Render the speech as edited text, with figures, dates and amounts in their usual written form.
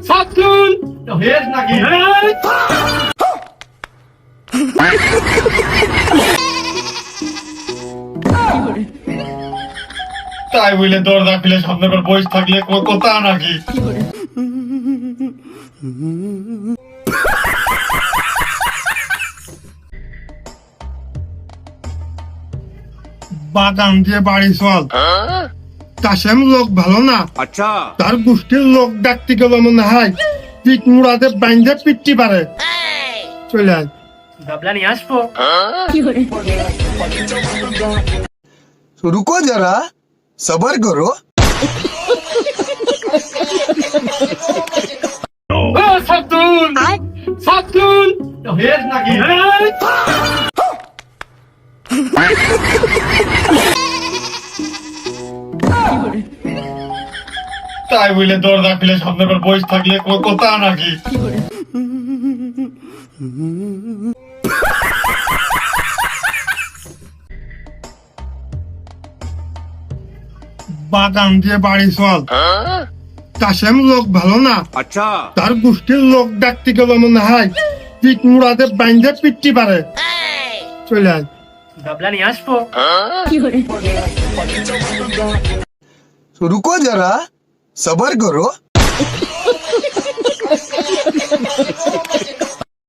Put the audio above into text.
সাতুন hedge নাকি তাই বলে দরজা খুলে সামনে করে বসে থাকলে কথা নাকি বাগান দিয়ে বাড়ি চল কাশেম লোক ভালো না अच्छा তার গোষ্ঠীর লোক ডাকতে গেল মনে হয় পিঠ মুড়াতে বাইন্ধে পিটতে পারে চলে আয় গাবলা নিয়ে আসবো। रुको जरा सबर करो। ও সাতুন সাতুন হেজ নাকি তাই বলে দরজা খুলে সামনে করে বসে থাকলে কথা নাকি বাগান দিয়ে বাড়ি চল কাশেম লোক ভালো না अच्छा তার গোষ্ঠীর লোক ডাকতে গেল মনে হয় পিঠ মুড়াতে বাইন্ধে পিটতে পারে চলে আয় গাবলা নিয়ে আসবো। रुको जरा सबर करो।